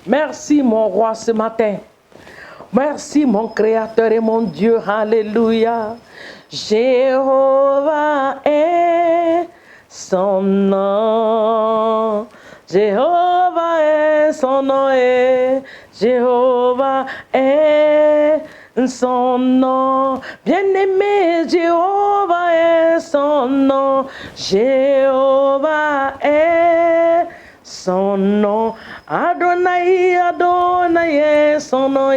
Merci mon roi ce matin. Merci mon créateur et mon Dieu. Alléluia. Jéhovah est son nom. Jéhovah est son nom et Jéhovah est son nom. Bien-aimé, Jéhovah est son nom. Jéhovah est son nom. Adonai, Adonai est son nom.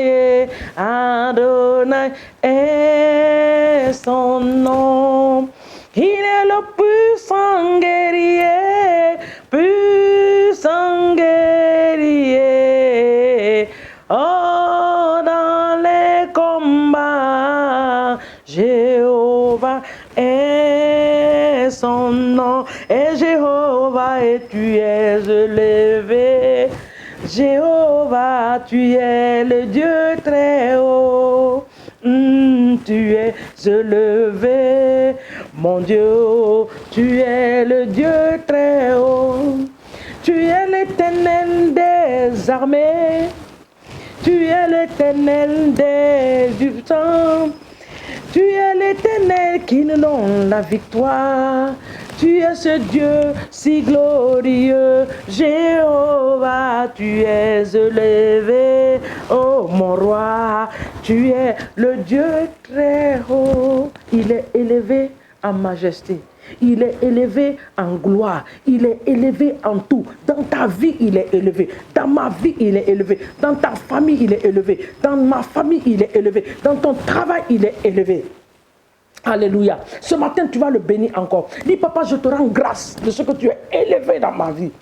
Adonai est son nom. Il est le puissant guerrier, puissant guerrier. Oh, dans les combats, Jéhovah est son nom. Et Jéhovah, et tu es élevé. Jéhovah, tu es le Dieu très haut. Tu es élevé, mon Dieu, tu es le Dieu très haut. Tu es l'Éternel des armées, tu es l'Éternel du temps. Tu es l'Éternel qui nous donne la victoire. Tu es ce Dieu si glorieux. Jéhovah, tu es élevé. Oh mon roi, tu es le Dieu très haut. Il est élevé en majesté. Il est élevé en gloire. Il est élevé en tout. Dans ta vie, il est élevé. Dans ma vie, il est élevé. Dans ta famille, il est élevé. Dans ma famille, il est élevé. Dans ton travail, il est élevé. Alléluia. Ce matin, tu vas le bénir encore. Dis, papa, je te rends grâce de ce que tu es élevé dans ma vie.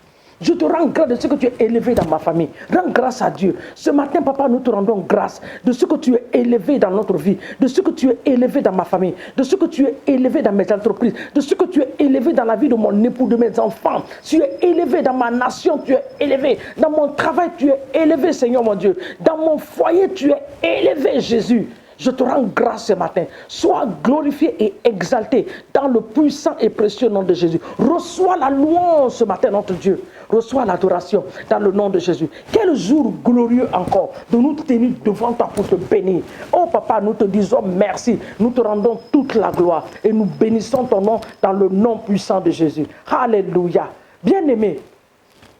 Je te rends grâce de ce que tu es élevé dans ma famille. Rends grâce à Dieu. Ce matin, papa, nous te rendons grâce de ce que tu es élevé dans notre vie, de ce que tu es élevé dans ma famille, de ce que tu es élevé dans mes entreprises, de ce que tu es élevé dans la vie de mon époux, de mes enfants. Tu es élevé dans ma nation, tu es élevé. Dans mon travail, tu es élevé, Seigneur mon Dieu. Dans mon foyer, tu es élevé, Jésus. Je te rends grâce ce matin. Sois glorifié et exalté dans le puissant et précieux nom de Jésus. Reçois la louange ce matin, notre Dieu. Reçois l'adoration dans le nom de Jésus. Quel jour glorieux encore de nous tenir devant toi pour te bénir. Oh papa, nous te disons merci. Nous te rendons toute la gloire et nous bénissons ton nom dans le nom puissant de Jésus. Alléluia. Bien-aimés,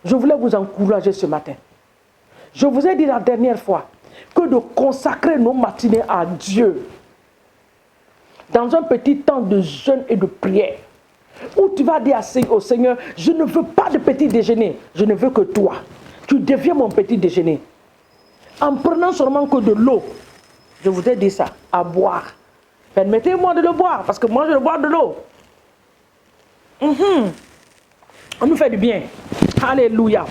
je voulais vous encourager ce matin. Je vous ai dit la dernière fois que de consacrer nos matinées à Dieu dans un petit temps de jeûne et de prière, où tu vas dire au Seigneur, je ne veux pas de petit déjeuner, je ne veux que toi. Tu deviens mon petit déjeuner. En prenant seulement que de l'eau, je vous ai dit ça, à boire. Permettez-moi de le boire, parce que moi je veux boire de l'eau. On nous fait du bien. Alléluia.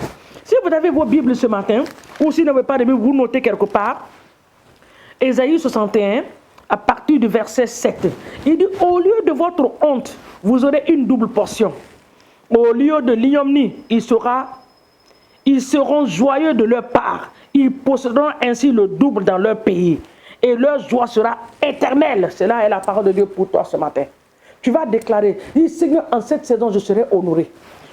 Si vous avez vos Bibles ce matin, ou si vous n'avez pas de Bible, vous notez quelque part, Ésaïe 61, à partir du verset 7. Il dit, au lieu de votre honte, vous aurez une double portion. Au lieu de l'ignominie, ils seront joyeux de leur part. Ils posséderont ainsi le double dans leur pays. Et leur joie sera éternelle. Cela est la parole de Dieu pour toi ce matin. Tu vas déclarer, Seigneur, en cette saison, je serai honoré.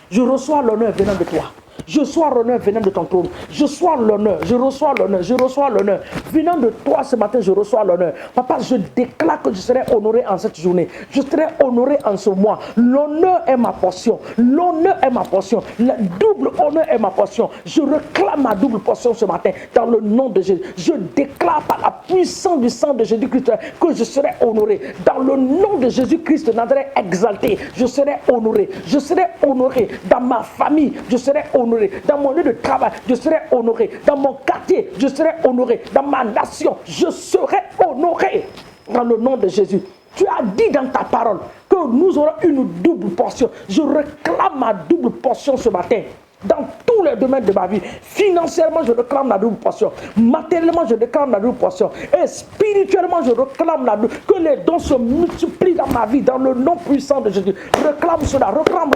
Je reçois l'honneur venant de toi. Je reçois l'honneur venant de ton trône. Je reçois l'honneur, je reçois l'honneur, je reçois l'honneur. Venant de toi ce matin, je reçois l'honneur. Papa, je déclare que je serai honoré en cette journée. Je serai honoré en ce mois. L'honneur est ma portion. L'honneur est ma portion. Le double honneur est ma portion. Je réclame ma double portion ce matin dans le nom de Jésus. Je déclare par la puissance du sang de Jésus-Christ que je serai honoré. Dans le nom de Jésus-Christ, Nazareth exalté, je serai honoré. Je serai honoré dans ma famille. Je serai honoré. Dans mon lieu de travail, je serai honoré. Dans mon quartier, je serai honoré. Dans ma nation, je serai honoré. Dans le nom de Jésus. Tu as dit dans ta parole que nous aurons une double portion. Je réclame ma double portion ce matin. Dans tous les domaines de ma vie. Financièrement, je réclame la double portion. Matériellement, je réclame la double portion. Et spirituellement, je réclame la double. Que les dons se multiplient dans ma vie, dans le nom puissant de Jésus. Réclame cela. Réclame.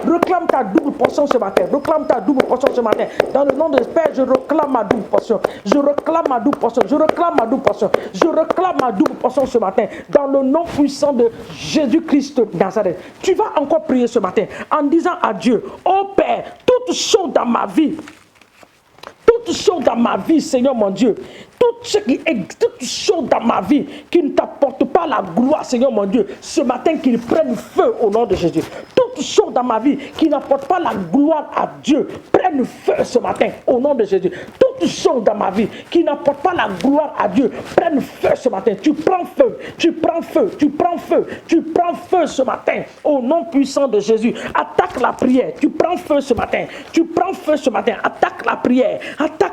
Réclame ta double portion ce matin. Réclame ta double portion ce matin. Dans le nom de Père, je réclame ma double portion. Je réclame ma double portion. Je réclame ma double portion. Je réclame ma double portion ce matin. Dans le nom puissant de Jésus-Christ de Nazareth. Tu vas encore prier ce matin en disant à Dieu, ô Père, toute toutes choses dans ma vie, toutes choses dans ma vie, Seigneur mon Dieu, toutes choses dans ma vie qui ne t'apportent pas la gloire, Seigneur mon Dieu, ce matin qu'ils prennent feu au nom de Jésus. Toutes choses dans ma vie qui n'apportent pas la gloire à Dieu, prennent feu ce matin au nom de Jésus. Toutes choses dans ma vie qui n'apportent pas la gloire à Dieu, prennent feu ce matin. Tu prends feu, tu prends feu, tu prends feu, tu prends feu ce matin au nom puissant de Jésus. Attaque la prière, tu prends feu ce matin, tu prends feu ce matin. Attaque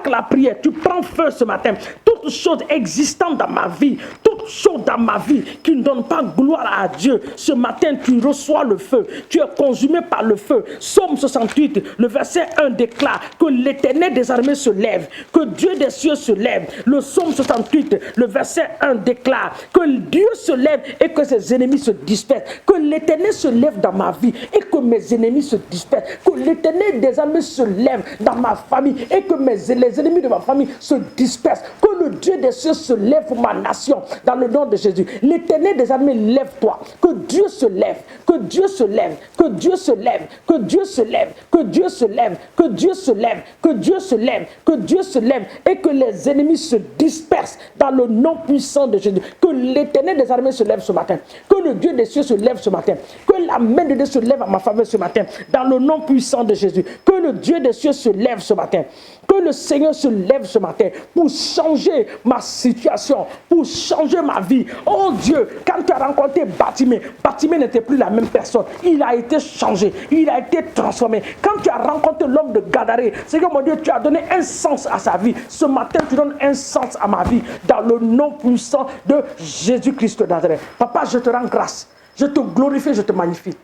la prière, tu prends feu ce matin. Toutes choses existantes dans ma vie, toutes choses dans ma vie qui ne donnent pas gloire à Dieu, ce matin tu reçois le feu, tu es consumé par le feu. Psaume 68, le verset 1 déclare que l'Éternel des armées se lève, que Dieu des cieux se lève. Le psaume 68, le verset 1 déclare que Dieu se lève et que ses ennemis se dispersent, que l'Éternel se lève dans ma vie et que mes ennemis se dispersent, que l'Éternel des armées se lève dans ma famille et que les ennemis de ma famille se dispersent, que le Dieu des cieux se lève pour ma nation dans le nom de Jésus. L'Éternel des armées, lève-toi, que Dieu se lève, que Dieu se lève, que Dieu se lève, que Dieu se lève, que Dieu se lève, que Dieu se lève, que Dieu se lève, que Dieu se lève et que les ennemis se dispersent dans le nom puissant de Jésus. Que l'Éternel des armées se lève ce matin, que le Dieu des cieux se lève ce matin, que la main de Dieu se lève à ma faveur ce matin dans le nom puissant de Jésus. Que le Dieu des cieux se lève ce matin, que le Seigneur se lève ce matin pour changer ma situation, pour changer ma vie. Oh Dieu, quand tu as rencontré Bartimée, Bartimée n'était plus la même personne. Il a été changé, il a été transformé. Quand tu as rencontré l'homme de Gadarée, Seigneur mon Dieu, tu as donné un sens à sa vie. Ce matin, tu donnes un sens à ma vie dans le nom puissant de Jésus-Christ de Nazareth. Papa, je te rends grâce, je te glorifie, je te magnifie.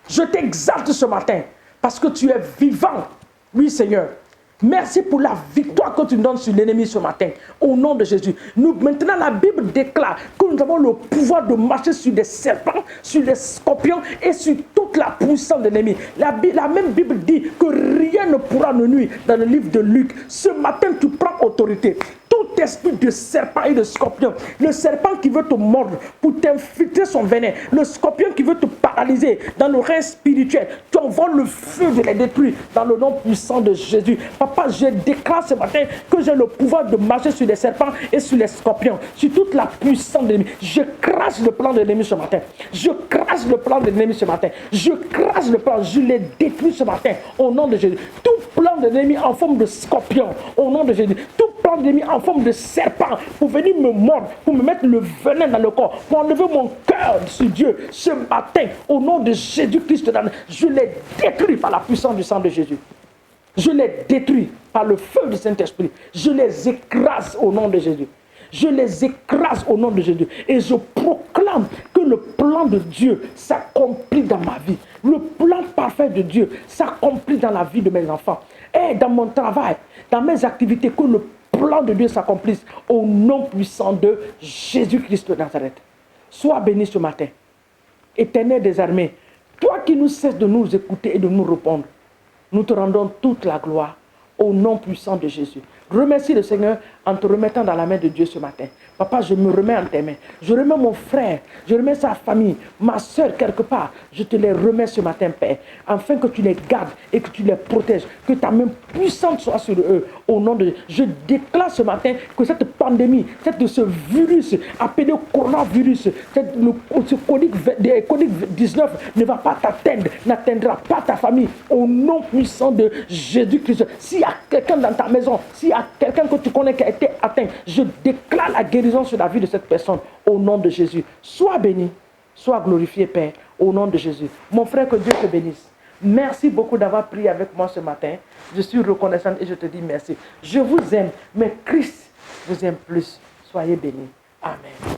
Je t'exalte ce matin parce que tu es vivant. Oui, Seigneur. Merci pour la victoire que tu nous donnes sur l'ennemi ce matin. Au nom de Jésus. Maintenant, la Bible déclare que nous avons le pouvoir de marcher sur des serpents, sur des scorpions et sur toute la puissance de l'ennemi. La même Bible dit que rien ne pourra nous nuire dans le livre de Luc. Ce matin, tu prends autorité. Tout esprit de serpent et de scorpion, le serpent qui veut te mordre pour t'infiltrer son venin, le scorpion qui veut te paralyser dans le règne spirituel, tu envoies le feu de les détruire dans le nom puissant de Jésus. Papa, je déclare ce matin que j'ai le pouvoir de marcher sur les serpents et sur les scorpions, sur toute la puissance de l'ennemi. Je crache le plan de l'ennemi ce matin. Je crache le plan de l'ennemi ce matin. Je crache le plan, je les détruis ce matin au nom de Jésus. Tout plan de l'ennemi en forme de scorpion au nom de Jésus. Tout plan de l'ennemi en forme de serpent pour venir me mordre, pour me mettre le venin dans le corps, pour enlever mon cœur sur Dieu. Ce matin, au nom de Jésus-Christ, je les détruis par la puissance du sang de Jésus. Je les détruis par le feu du Saint-Esprit. Je les écrase au nom de Jésus. Je les écrase au nom de Jésus. Et je proclame que le plan de Dieu s'accomplit dans ma vie. Le plan parfait de Dieu s'accomplit dans la vie de mes enfants. Et dans mon travail, dans mes activités, que le plan de Dieu s'accomplisse au nom puissant de Jésus-Christ de Nazareth. Sois béni ce matin. Éternel des armées, toi qui nous cesses de nous écouter et de nous répondre, nous te rendons toute la gloire au nom puissant de Jésus. Remercie le Seigneur en te remettant dans la main de Dieu ce matin. Papa, je me remets en tes mains. Je remets mon frère, je remets sa famille, ma soeur quelque part. Je te les remets ce matin, Père, afin que tu les gardes et que tu les protèges. Que ta main puissante soit sur eux au nom de Dieu. Je déclare ce matin que cette pandémie, ce virus appelé coronavirus, ce Covid-19 ne va pas t'atteindre, n'atteindra pas ta famille au nom puissant de Jésus-Christ. S'il y a quelqu'un dans ta maison, s'il y a quelqu'un que tu connais qui a été atteint, je déclare la guérison sur la vie de cette personne au nom de Jésus. Sois béni, sois glorifié, Père, au nom de Jésus. Mon frère, que Dieu te bénisse. Merci beaucoup d'avoir prié avec moi ce matin. Je suis reconnaissante et je te dis merci. Je vous aime, mais Christ vous aime plus. Soyez bénis. Amen.